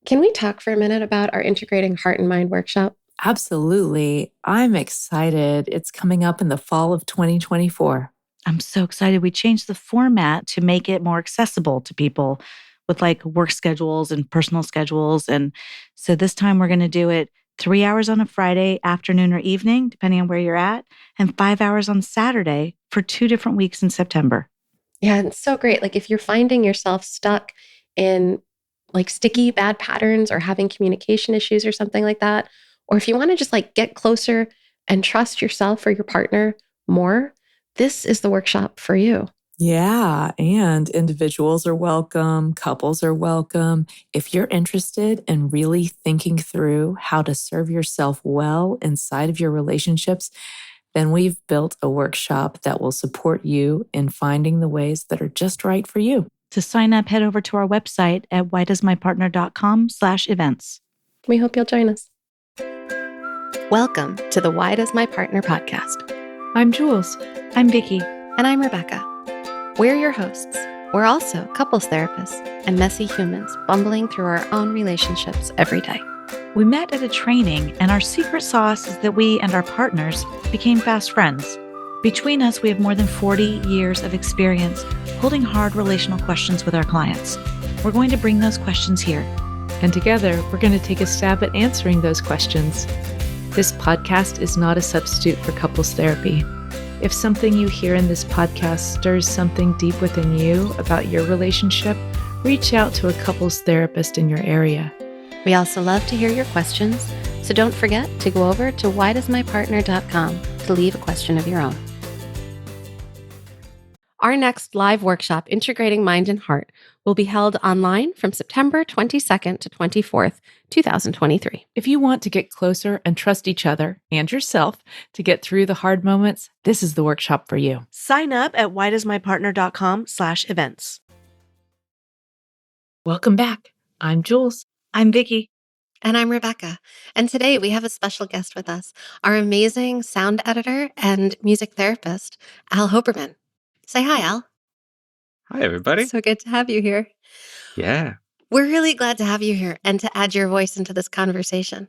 Can we talk for a minute about our Integrating Heart and Mind workshop? Absolutely. I'm excited. It's coming up in the fall of 2024. I'm so excited. We changed the format to make it more accessible to people with like work schedules and personal schedules. And so this time we're going to do it 3 hours on a Friday afternoon or evening, depending on where you're at, and 5 hours on Saturday for 2 different weeks in September. Yeah, it's so great. Like if you're finding yourself stuck in like sticky bad patterns or having communication issues or something like that, or if you want to just like get closer and trust yourself or your partner more, this is the workshop for you. Yeah, and individuals are welcome, couples are welcome. If you're interested in really thinking through how to serve yourself well inside of your relationships, then we've built a workshop that will support you in finding the ways that are just right for you. To sign up, head over to our website at whydoesmypartner.com/events. We hope you'll join us. Welcome to the Why Does My Partner podcast. I'm Jules. I'm Vicky. And I'm Rebecca. We're your hosts. We're also couples therapists and messy humans bumbling through our own relationships every day. We met at a training, and our secret sauce is that we and our partners became fast friends. Between us, we have more than 40 years of experience holding hard relational questions with our clients. We're going to bring those questions here. And together, we're going to take a stab at answering those questions. This podcast is not a substitute for couples therapy. If something you hear in this podcast stirs something deep within you about your relationship, reach out to a couples therapist in your area. We also love to hear your questions, so don't forget to go over to whydoesmypartner.com to leave a question of your own. Our next live workshop, Integrating Mind and Heart, will be held online from September 22nd to 24th, 2023. If you want to get closer and trust each other and yourself to get through the hard moments, this is the workshop for you. Sign up at whydoesmypartner.com/events. Welcome back. I'm Jules. I'm Vicky. And I'm Rebecca. And today we have a special guest with us, our amazing sound editor and music therapist, Al Hoberman. Say hi, Al. Hi, everybody. So good to have you here. Yeah. We're really glad to have you here and to add your voice into this conversation.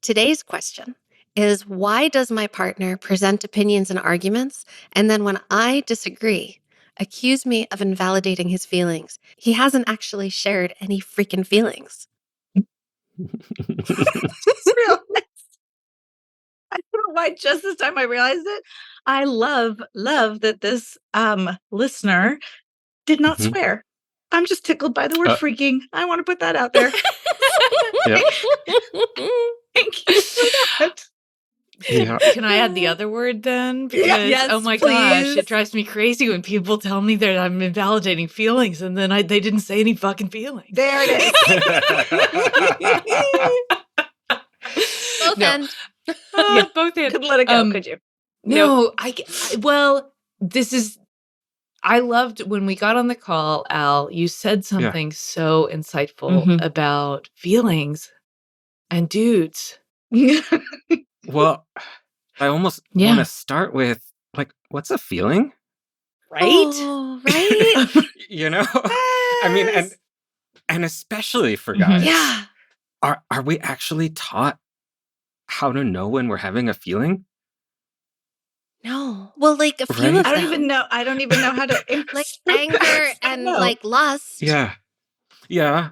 Today's question is, why does my partner present opinions and arguments, and then when I disagree, accuse me of invalidating his feelings? He hasn't actually shared any freaking feelings. I don't know why just this time I realized it. I love that this listener did not swear. I'm just tickled by the word freaking. I want to put that out there. Yep. Thank you for that. Yeah. Can I add the other word then? Because, Yes, oh my please. gosh, it drives me crazy when people tell me that I'm invalidating feelings and then they didn't say any fucking feelings. There it is. Both end. Both ends. Couldn't let it go, could you? No, I loved when we got on the call, Al, you said something so insightful about feelings and dudes. Well, I almost want to start with, like, what's a feeling? Right? Oh, right? You know? I mean, and especially for guys. Yeah. Are we actually taught how to know when we're having a feeling? No. Well, like a few Right? of I them. don't even know how to Like anger and like lust. Yeah. Yeah.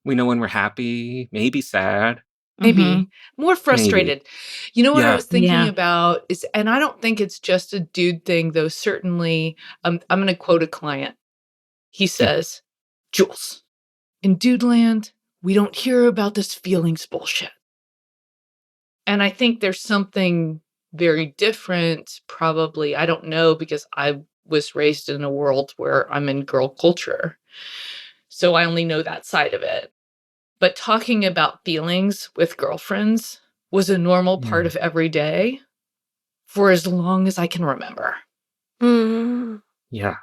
We know when we're happy, maybe sad. Maybe more frustrated. You know what I was thinking Yeah. about is, and I don't think it's just a dude thing, though. Certainly, I'm going to quote a client. He says, Jules, in dude land, we don't hear about this feelings bullshit. And I think there's something very different, probably. I don't know, because I was raised in a world where I'm in girl culture. So I only know that side of it. But talking about feelings with girlfriends was a normal part of every day for as long as I can remember. Yeah.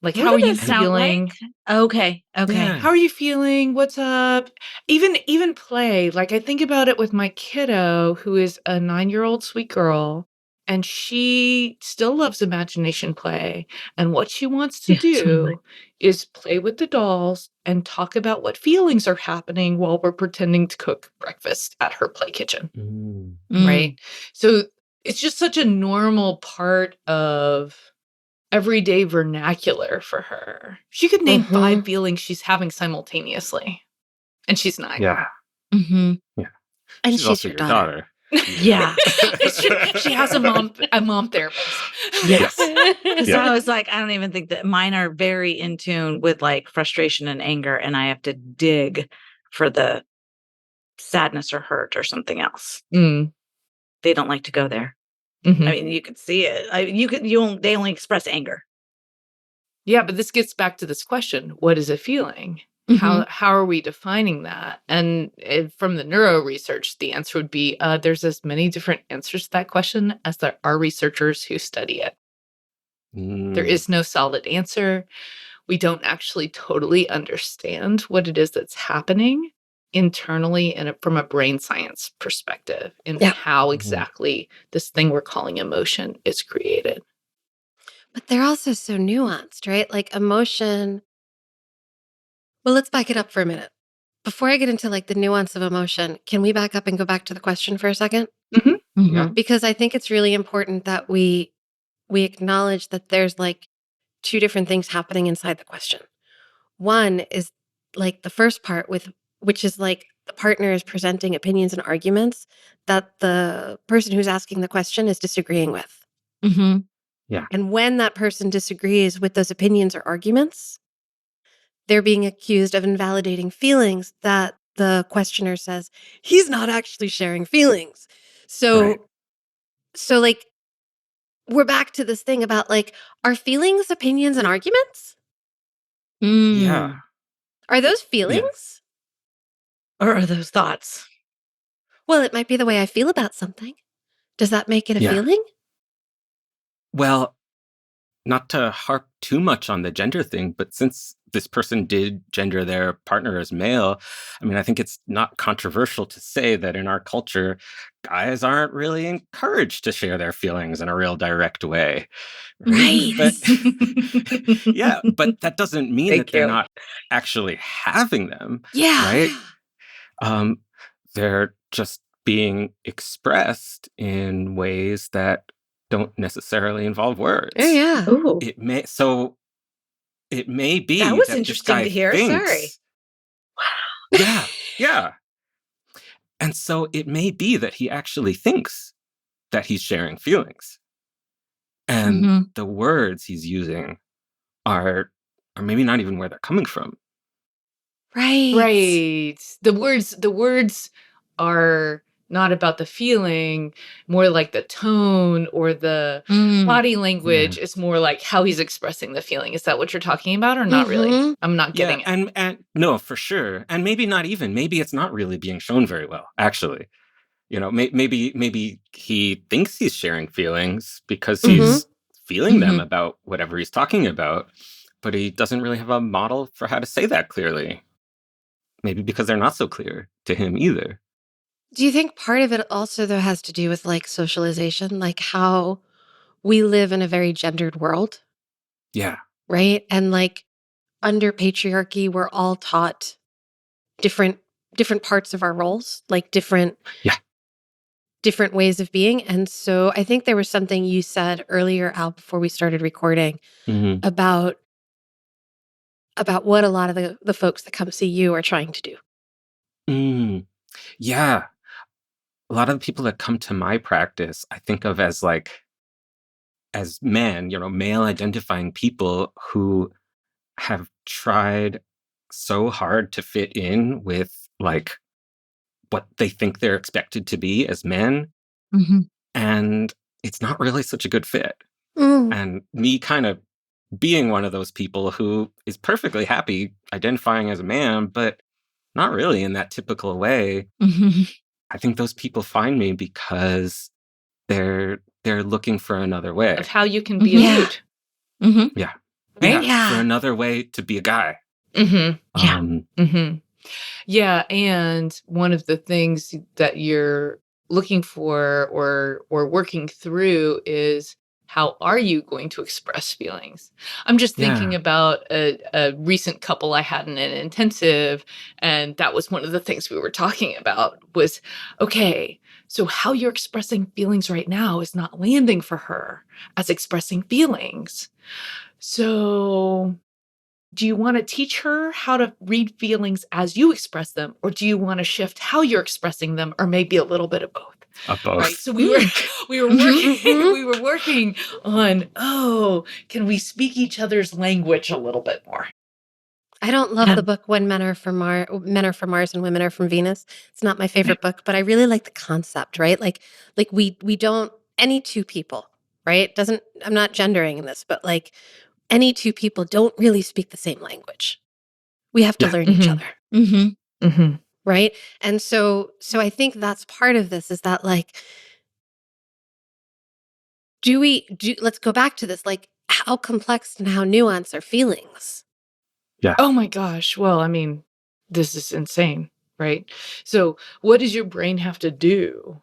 Like, What how are did you that sound feeling? like? Okay. Yeah. How are you feeling? What's up? Even play. Like, I think about it with my kiddo, who is a 9-year-old sweet girl. And she still loves imagination play, and what she wants to Yeah, do totally. is play with the dolls and talk about what feelings are happening while we're pretending to cook breakfast at her play kitchen, right? So it's just such a normal part of everyday vernacular for her. She could name 5 feelings she's having simultaneously, and she's 9. Yeah. Mhm. Yeah. And She's she's also your your daughter. daughter. Yeah. It's true. She has a mom therapist. Yes. Yes. Because Yeah. I was like, I don't even think that mine are very in tune with like frustration and anger, and I have to dig for the sadness or hurt or something else. Mm, They don't like to go there. mhm. I mean, you could see it. They only express anger. Yeah, but this gets back to this question, what is a feeling? Mhm. How are we defining that? And from the neuro research, the answer would be there's as many different answers to that question as there are researchers who study it. There is no solid answer. We don't actually totally understand what it is that's happening internally and from a brain science perspective and Yeah. how exactly this thing we're calling emotion is created. But they're also so nuanced, right? Like emotion. Well, let's back it up for a minute. Before I get into like the nuance of emotion, can we back up and go back to the question for a second? Mhm. Yeah. Mhm. Because I think it's really important that we acknowledge that there's like two different things happening inside the question. One is like the first part with which is like the partner is presenting opinions and arguments that the person who's asking the question is disagreeing with. Mhm. Yeah. And when that person disagrees with those opinions or arguments, they're being accused of invalidating feelings that the questioner says he's not actually sharing feelings. Right. So like we're back to this thing about like are feelings opinions and arguments? Yeah. Mm. Are those Yeah. feelings? Or are those thoughts? Well, it might be the way I feel about something. Does that make it a Yeah. feeling? Well, not to harp too much on the gender thing, but since this person did gender their partner as male, I mean, I think it's not controversial to say that in our culture, guys aren't really encouraged to share their feelings in a real direct way, right? Right. But yeah, but that doesn't mean that Thank they're you. not actually having them, Yeah. right? Um, they're just being expressed in ways that don't necessarily involve Oh, words. yeah. Ooh, It may that be was that this interesting guy to hear. Sorry. thinks, yeah, yeah. And so it may be that he actually thinks that he's sharing feelings. And Mhm. the words he's using are maybe not even where they're coming from. Right. Right. The words are not about the feeling, more like the tone or the Mm. body Yeah. language is more like how he's expressing the feeling. Is that what you're talking about or not really? Mhm. I'm not Yeah, getting it. and no, for sure. And maybe not even. Maybe it's not really being shown very well, actually. Maybe he thinks he's sharing feelings because Mhm. he's feeling them Mhm. about whatever he's talking about, but he doesn't really have a model for how to say that clearly. Maybe because they're not so clear to him either. Do you think part of it also though has to do with like socialization, like how we live in a very gendered world, Yeah. right? And like under patriarchy, we're all taught different different parts of our roles, like Yeah. different ways of being. And so I think there was something you said earlier, Al, before we started recording Hmm. about what a lot of the folks that come see you are trying to do. Mm. Yeah. A lot of the people that come to my practice, I think of as like, as men, male identifying people who have tried so hard to fit in with like what they think they're expected to be as men, Mhm. and it's not really such a good fit. Mm. And me kind of being one of those people who is perfectly happy identifying as a man, but not really in that typical way. Mhm. I think those people find me because they're looking for another Of way. how you can be a Mhm. Yeah. dude, Mhm. Yeah. right? Yeah, for Yeah. another way to be a guy. Mhm. Yeah. Um Mhm. Yeah, and one of the things that you're looking for or working through is, how are you going to express feelings? I'm just thinking Yeah. about a recent couple I had in an intensive, and that was one of the things we were talking about was, okay, so how you're expressing feelings right now is not landing for her as expressing feelings. So do you want to teach her how to read feelings as you express them, or do you want to shift how you're expressing them, or maybe a little bit of both? Both. Right. So we were working we were working on, can we speak each other's language a little bit more? I don't love the book When Men Are from Men Are from Mars and Women Are from Venus. It's not my favorite book, but I really like the concept, right? Like we don't, any two people, right? Doesn't, I'm not gendering this, but like any two people don't really speak the same language. We have to Yeah. learn each other. Mm-hmm. Right. And so I think that's part of this, is that like, let's go back to this, like how complex and how nuanced are feelings? Yeah. Oh my gosh. Well, I mean, this is insane, right? So what does your brain have to do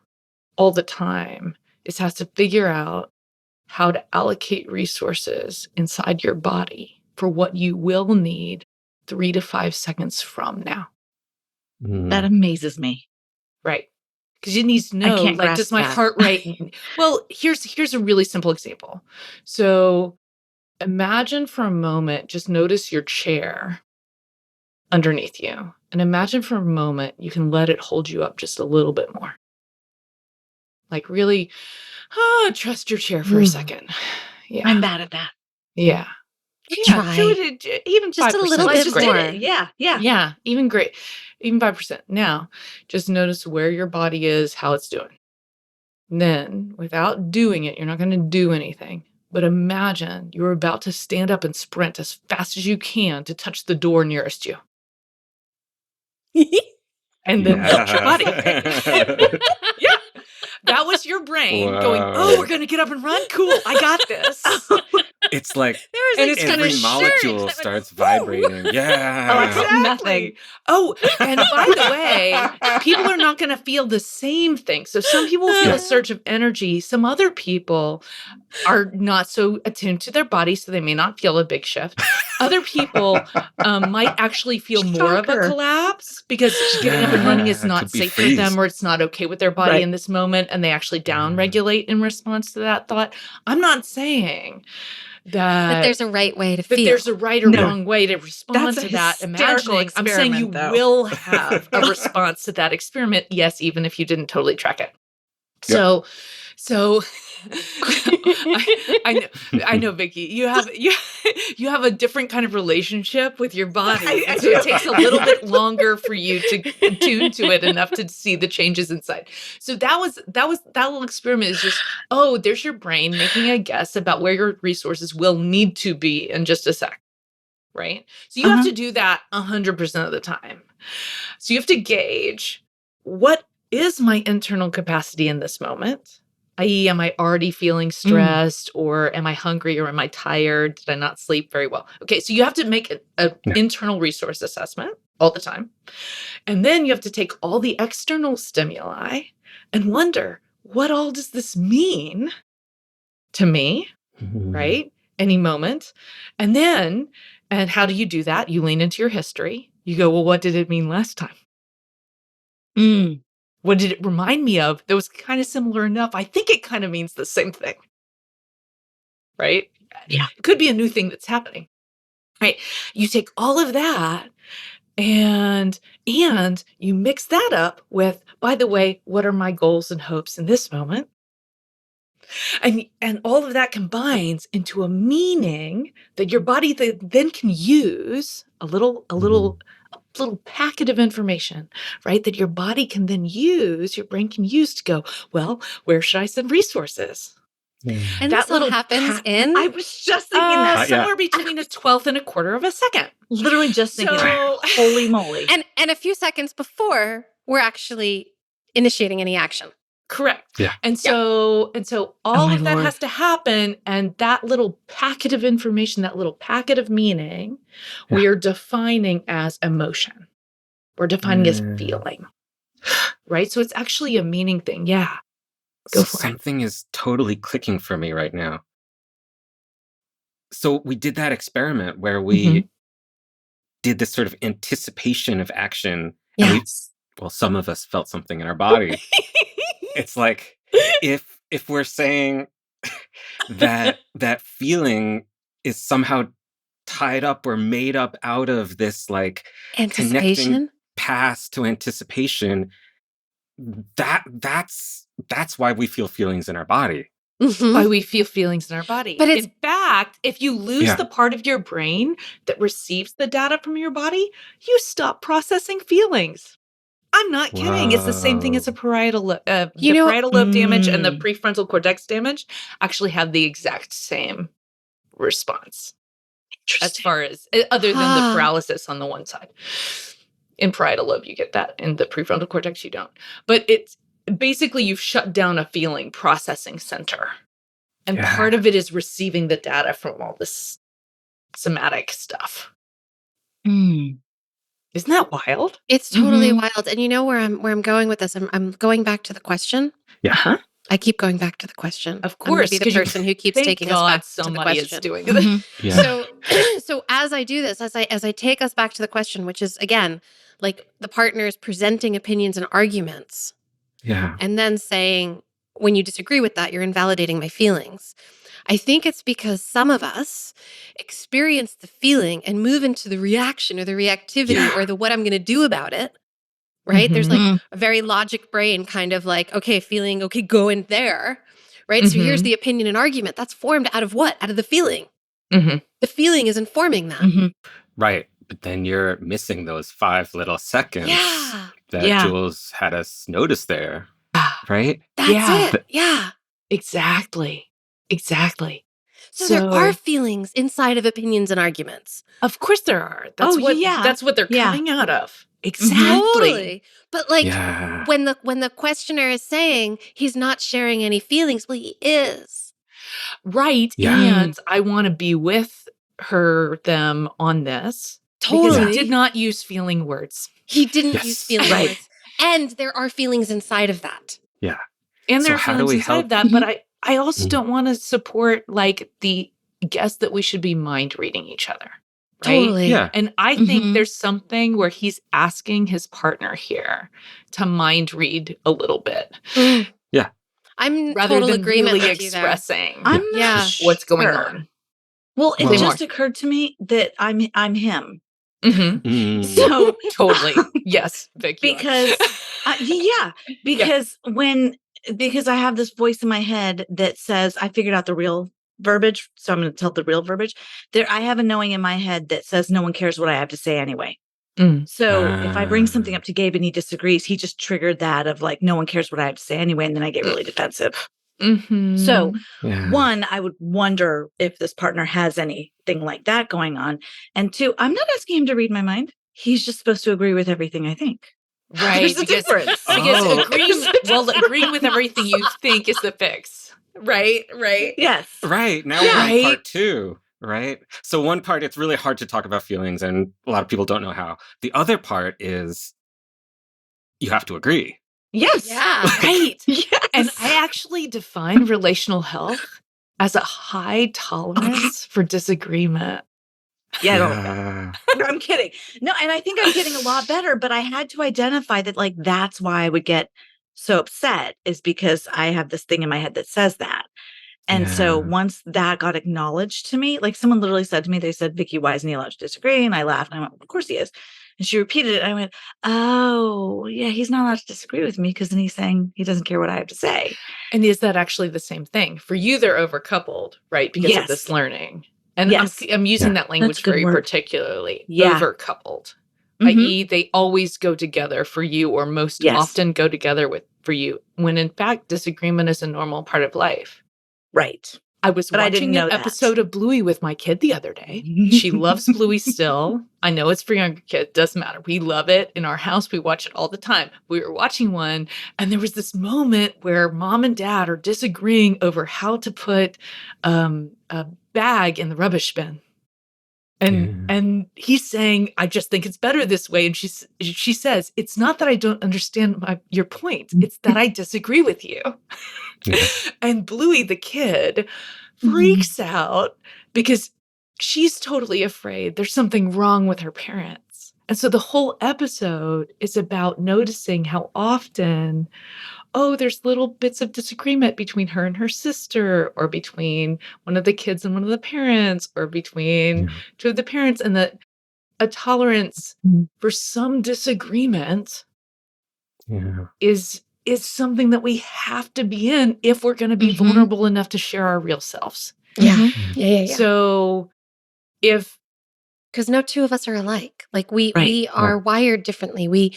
all the time? It has to figure out how to allocate resources inside your body for what you will need 3 to 5 seconds from now. That Mm. amazes me. Right. Because you need to I know, can't like, does grasp my that. heart rate? Well, here's a really simple example. So imagine for a moment, just notice your chair underneath you. And imagine for a moment you can let it hold you up just a little bit more. Like really, trust your chair for a second. Yeah. I'm bad at that. Yeah. Yeah. Try. Do it even Just a 5%. little Well, I bit just more. did it. Yeah. Yeah. Even great. Even 5%. Now, just notice where your body is, how it's doing. Then, without doing it, you're not going to do anything. But imagine you're about to stand up and sprint as fast as you can to touch the door nearest you. And then melt your body. Yeah. That was your brain going, Whoa. we're going to get up and run? Cool. I got this. It's like And it's gonna every sure molecule starts vibrating. Yeah. Oh, I felt nothing. Oh, and by the way, people are not going to feel the same thing. So some people feel a surge of energy. Some other people are not so attuned to their body, so they may not feel a big shift. Other people might actually feel more of a Shocker. collapse because getting up and running is Yeah, not could be safe for freeze. them, or it's not okay with their body Right. in this moment, and they actually downregulate in response to that thought. I'm not saying That there's a right way to that feel. there's a right or No. wrong way to respond That's a to that hysterical imagining. I'm saying you experiment, though. will have a response to that experiment, yes, even if you didn't totally track it. So I know, Vicky, you have a different kind of relationship with your body. I And so do. it takes a little bit longer for you to attune to it enough to see the changes inside. So that little experiment is just, there's your brain making a guess about where your resources will need to be in just a sec. Right? So you have to do that 100% of the time. So you have to gauge, what is my internal capacity in this moment? I.e., am I already feeling stressed, or am I hungry, or am I tired? Did I not sleep very well? Okay, so you have to make an internal resource assessment all the time. And then you have to take all the external stimuli and wonder, what all does this mean to me? Right? Any moment. And how do you do that? You lean into your history. You go, well, what did it mean last time? What did it remind me of that was kind of similar enough? I think it kind of means the same thing. Right? Yeah. It could be a new thing that's happening. Right? You take all of that and you mix that up with, by the way, what are my goals and hopes in this moment? And all of that combines into a meaning that your body then can use, a little packet of information, right? That your body can then use, your brain can use to go, well, where should I send resources? And this all happens in? I was just thinking that. Somewhere between a 12th and a quarter of a second. Literally just thinking that. Holy moly. And a few seconds before we're actually initiating any action. Correct. Yeah. And so all my of that Lord. has to happen. And that little packet of information, that little packet of meaning, we are defining as emotion. We're defining as feeling. right? So it's actually a meaning thing. Yeah. Go for it. Something is totally clicking for me right now. So we did that experiment where we Mhm. did this sort of anticipation of action, and Yes. well, some of us felt something in our body. It's like if we're saying that feeling is somehow tied up or made up out of this like connecting Anticipation? past to anticipation, that's why we feel feelings in our body. Why Mhm. we feel feelings in our body. But it's In fact, if you lose Yeah. the part of your brain that receives the data from your body, you stop processing feelings. I'm not kidding. It's the same thing as Whoa. You the know parietal lobe damage and the Mm. prefrontal cortex damage actually have the exact same response as Interesting. far as other than the Ah, paralysis on the one side. In parietal lobe, you get that. In the prefrontal cortex, you don't. But it's basically you've shut down a feeling processing center. And Yeah. part of it is receiving the data from all this somatic stuff. Mm. Isn't that wild? it's totally Mhm. wild. And you know where I'm going with this? I'm going back to the question. Yeah. Uh-huh. I keep going back to the question. Of I'm going to course, be the because you person who keeps thank taking us back God to the somebody is question. doing it. Mhm. Yeah. So so as I do this, as I take us back to the question, which is again, like the partners presenting opinions and arguments Yeah. and then saying when you disagree with that, you're invalidating my feelings. I think it's because some of us experience the feeling and move into the reaction or the reactivity Yeah. or the what I'm going to do about it. Right? There's like Mhm. Mm. a very logic brain kind of like, okay, feeling, okay, go in there. Right? So here's Mhm. the opinion and argument. That's formed out of what? Out of the feeling. Mhm. The feeling is informing that. Mhm. Right. But then you're missing those 5 little seconds Yeah. that Yeah. Jules had us notice there, Ah, right? That's yeah, it. Yeah. exactly. Exactly. So there are So, feelings inside of opinions and arguments. of course there are. Oh, yeah. That's what they're Yeah. coming out of. Mhm. Exactly. Totally. But like Yeah. when the questioner is saying he's not sharing any feelings, well, he is. Right, Yeah. Mm. and I wanna be with them on this because he Yeah. did Totally. not use feeling words. He didn't use Yes. feeling Right. words. And there are feelings inside of that. Yeah. And So there are how do feelings we inside of help? that, but Mhm. I also Mm. don't wanna support, like, the guess that we should be mind reading each other, right? Totally. Yeah. And I think Mhm. there's something where he's asking his partner here to mind read a little bit Mm. Yeah. I'm in rather total than agreement really with you there. expressing I'm Yeah. not Yeah. what's going sure. on. Well, it Say Well, more. just occurred to me that I'm him. Mhm. mm, So Totally. Yes, Vic, you are. because yeah, Yeah. because I have this voice in my head that says I figured out the real verbiage, so I'm going to tell the real verbiage. There, I have a knowing in my head that says no one cares what I have to say anyway. Mm. So if I bring something ah, up to Gabe and he disagrees, he just triggered that of like no one cares what I have to say anyway, and then I get really defensive. So Mhm. yeah. one, I would wonder if this partner has anything like that going on, and two, I'm not asking him to read my mind. He's just supposed to agree with everything I think. There's Right, a difference. because Oh, There's a agreeing with difference. everything you think is the fix. Right, right. Yes. right. Now we're Yeah. on Right? part 2, right? So one part, it's really hard to talk about feelings, and a lot of people don't know how. The other part is you have to agree. Yes. Yeah. Like, Right. Yes. And I actually define relational health as a high tolerance for disagreement. Yeah, I don't like that. yeah. I'm kidding. No, and I think I'm getting a lot better, but I had to identify that like that's why I would get so upset is because I have this thing in my head that says that. And so Yeah. once that got acknowledged to me, like someone literally said to me, they said, Vicky, why isn't he allowed to disagree? And I laughed and I went, of course he is. And she repeated it. And I went, oh, yeah, he's not allowed to disagree with me because then he's saying he doesn't care what I have to say. And is that actually the same thing? For you, they're overcoupled, right? Because of this Yes. learning. And Yes. I'm using Yeah. that language a good very word. particularly, Yeah. overcoupled, Mhm. i.e., they always go together for you, or most Yes. often go together for you, when in fact, disagreement is a normal part of life. Right. I was But I didn't watching an know that. episode of Bluey with my kid the other day. She loves Bluey still. I know it's for younger kids, doesn't matter. We love it. In our house, we watch it all the time. We were watching one, and there was this moment where mom and dad are disagreeing over how to put a bag in the rubbish bin. And he's saying, I just think it's better this way. And she says, it's not that I don't understand your point. It's that I disagree with you. Yeah. And Bluey, the kid, freaks out because she's totally afraid there's something wrong with her parents. And so the whole episode is about noticing how often, there's little bits of disagreement between her and her sister, or between one of the kids and one of the parents, or between two of the parents, and that a tolerance for some disagreement is something that we have to be in if we're going to be vulnerable enough to share our real selves. Yeah. Yeah. So because no two of us are alike. Like we are wired differently.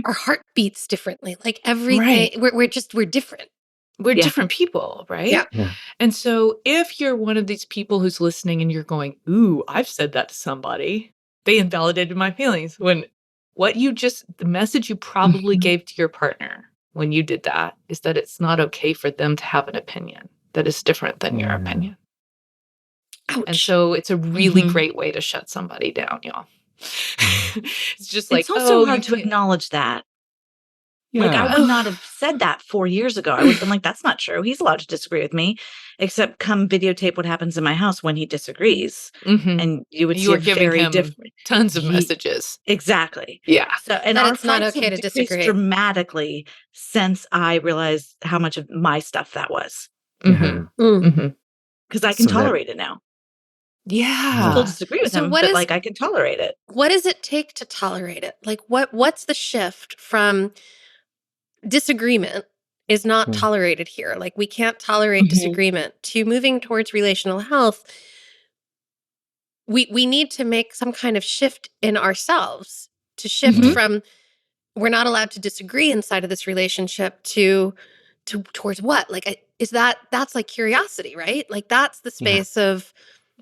Our heart beats differently. Like everything, we're different. We're different people, right? Yeah. And so if you're one of these people who's listening and you're going, ooh, I've said that to somebody, they invalidated my feelings. When the message you probably gave to your partner when you did that is that it's not okay for them to have an opinion that is different than your opinion. Ouch. And so it's a really great way to shut somebody down, y'all. It's just like, it's also hard to acknowledge that. Like, I would not have said that 4 years ago. I would have been like, that's not true. He's allowed to disagree with me, except come videotape what happens in my house when he disagrees. And you would see are giving him different tons of messages. Exactly. Yeah. So, and that our it's not fights okay have to decreased disagree dramatically since I realized how much of my stuff that was. Because I can tolerate it now. Yeah. Still disagree with him, but like I can tolerate it. What does it take to tolerate it? Like what's the shift from disagreement is not tolerated here? Like we can't tolerate disagreement to moving towards relational health. We need to make some kind of shift in ourselves to shift from we're not allowed to disagree inside of this relationship to towards what? Like that's like curiosity, right? Like that's the space of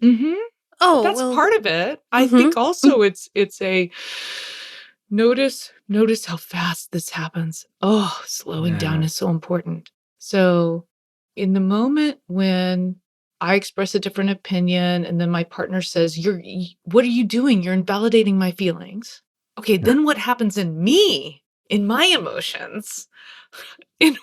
that's part of it. I think also it's a notice how fast this happens. Slowing down is so important. So in the moment when I express a different opinion and then my partner says, what are you doing? You're invalidating my feelings. Okay, then what happens in me, in my emotions, in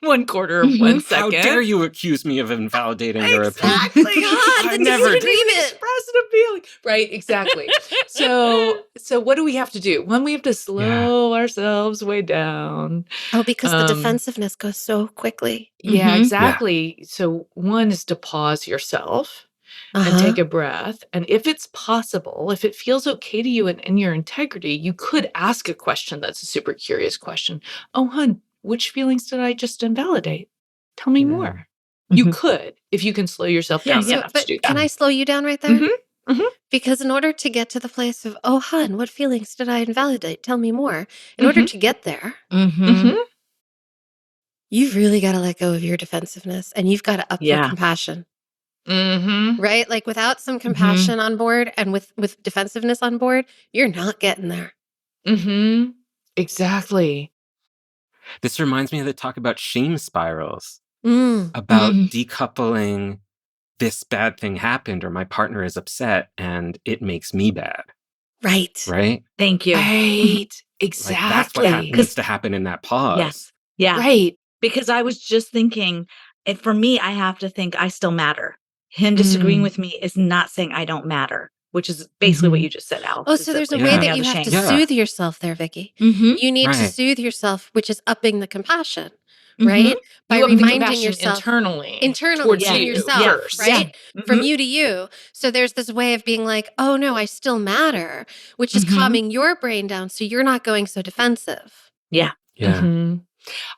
1/4 of 1 second? How dare you accuse me of invalidating your opinion? Exactly. I never did. Expressed a feeling. Right, exactly. So what do we have to do? One, we have to slow ourselves way down. Oh, because the defensiveness goes so quickly. Yeah, exactly. So one is to pause yourself and take a breath. And if it's possible, if it feels okay to you and in your integrity, you could ask a question that's a super curious question. Oh, hun, which feelings did I just invalidate? Tell me more. You could, if you can slow yourself down enough to do that. Can I slow you down right there? Because in order to get to the place of, oh, hun, what feelings did I invalidate? Tell me more. In order to get there, you've really got to let go of your defensiveness and you've got to up your compassion. Right? Like without some compassion on board and with defensiveness on board, you're not getting there. Exactly. This reminds me of the talk about shame spirals, about decoupling this bad thing happened or my partner is upset and it makes me bad. Right. Right? Thank you. Right. Exactly. Like that's what needs to happen in that pause. Yes. Yeah. Right. Because I was just thinking, for me, I have to think I still matter. Him disagreeing with me is not saying I don't matter, which is basically what you just said, Al. Oh, so there's a way that you have to soothe yourself there, Vicky. You need to soothe yourself, which is upping the compassion, right? By reminding yourself internally towards in yourself, first. right? From you to you. So there's this way of being like, oh no, I still matter, which is calming your brain down so you're not going so defensive. Yeah.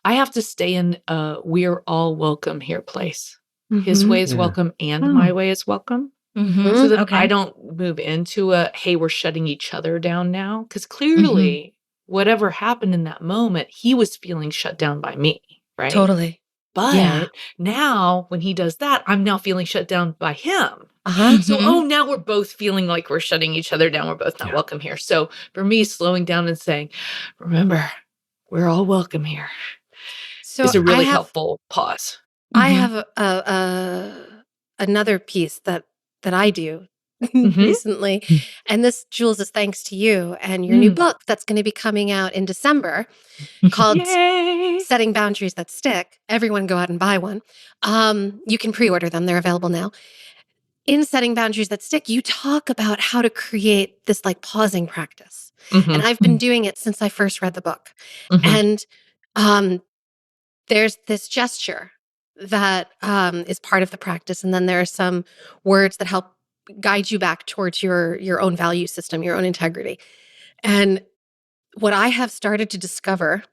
I have to stay in we're all welcome here place. His way is welcome and my way is welcome. So that I don't move into hey, we're shutting each other down now. Because clearly, whatever happened in that moment, he was feeling shut down by me, right? Totally. But now when he does that, I'm now feeling shut down by him. So, now we're both feeling like we're shutting each other down. We're both not welcome here. So for me, slowing down and saying, remember, we're all welcome here. So is a really helpful pause. I have another piece that I do recently. Mm. And this, Jules, is thanks to you and your new Mm. book that's going to be coming out in December called Yay! Setting Boundaries That Stick. Everyone go out and buy one. You can pre-order them. They're available now. In Setting Boundaries That Stick, you talk about how to create this like pausing practice. And Mhm. I've been doing it since I first read the book. Mhm. And there's this gesture that is part of the practice. And then there are some words that help guide you back towards your own value system, your own integrity. And what I have started to discover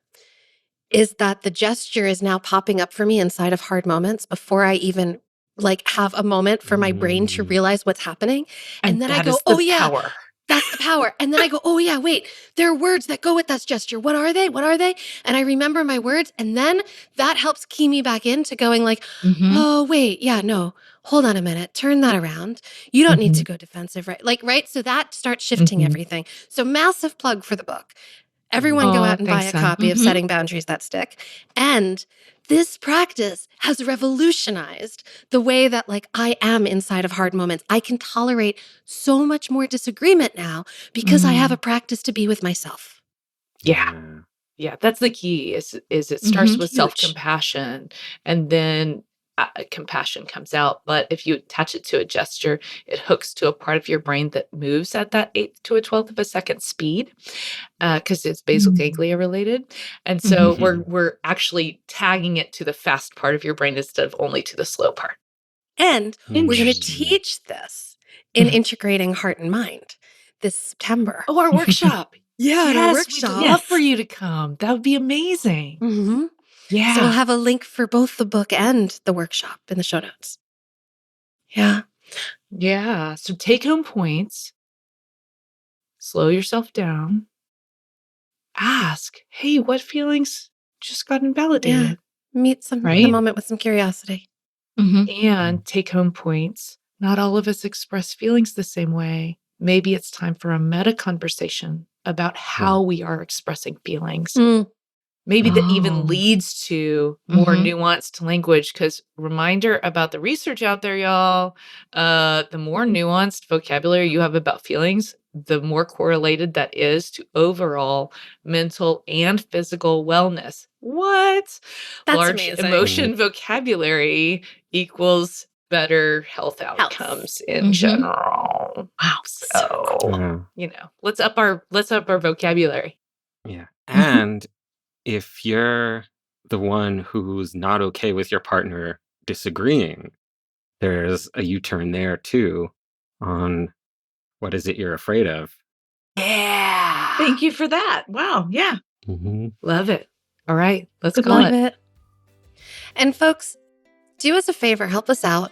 is that the gesture is now popping up for me inside of hard moments before I even like have a moment for my brain to Mm. realize what's happening. And And then I that go, is oh the yeah, power. that's the power. And then I go, oh yeah, wait, there are words that go with that gesture. What are they? What are they? And I remember my words. And then that helps key me back into going like, Mhm. oh wait, yeah, no, hold on a minute. Turn that around. You don't need to Mhm. go defensive, right? Like, right. So that starts shifting Mhm. everything. So massive plug for the book. Everyone go out and buy Thanks, a son. copy of Mhm. Setting Boundaries That Stick. And this practice has revolutionized the way that like I am inside of hard moments. I can tolerate so much more disagreement now because I have a practice to be with myself. Yeah. Yeah. Yeah, that's the key is it starts Mhm. with Huge. self-compassion and then compassion comes out. But if you attach it to a gesture, it hooks to a part of your brain that moves at that 8th to a 12th of a second speed because it's basal ganglia related. And so we're actually tagging it to the fast part of your brain instead of only to the slow part. And we're going to Mm. teach this in integrating heart and mind this September. Oh, our workshop. Yeah, at our Yes, we'd workshop. love for Yes. you to come. That would be amazing. Mhm. Yeah. So we'll have a link for both the book and the workshop in the show notes. Yeah. Yeah. So take home points, slow yourself down, ask, hey, what feelings just got Yeah. invalidated? Meet the Right? moment with some curiosity. Mhm. And take home points. Not all of us express feelings the same way. Maybe it's time for a meta conversation about how we are expressing feelings. Mm. Maybe that even Oh. leads to more Mhm. nuanced language. Because reminder about the research out there, y'all, the more nuanced vocabulary you have about feelings, the more correlated that is to overall mental and physical wellness. What? That's Large amazing. emotion vocabulary equals better health Health. outcomes in Mhm. general. Wow. So cool. Yeah. You know, let's up our vocabulary. Yeah. Mhm. And if you're the one who's not okay with your partner disagreeing, there's a U-turn there too on what is it you're afraid of. Yeah. Thank you for that. Wow. Yeah. Mhm. Love it. All right, let's Good call Love it. it. And folks, do us a favor, help us out.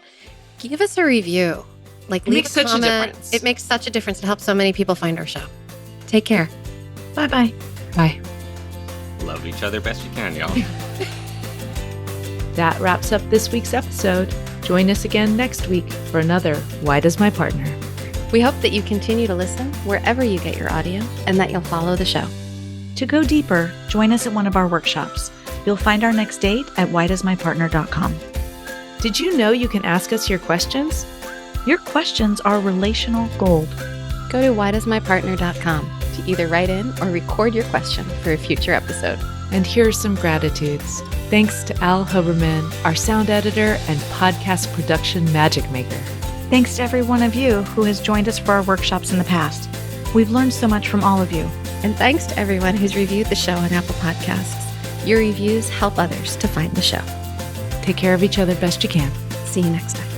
Give us a review. Like, It leave makes a such a comment. difference. It makes such a difference. It helps so many people find our show. Take care. Bye-bye. Bye. Love each other best you can, y'all. That wraps up this week's episode. Join us again next week for another Why Does My Partner? We hope that you continue to listen wherever you get your audio and that you'll follow the show. To go deeper, join us at one of our workshops. You'll find our next date at whydoesmypartner.com. Did you know you can ask us your questions? Your questions are relational gold. Go to whydoesmypartner.com to either write in or record your question for a future episode. And here are some gratitudes. Thanks to Al Hoberman, our sound editor and podcast production magic maker. Thanks to every one of you who has joined us for our workshops in the past. We've learned so much from all of you. And thanks to everyone who's reviewed the show on Apple Podcasts. Your reviews help others to find the show. Take care of each other best you can. See you next time.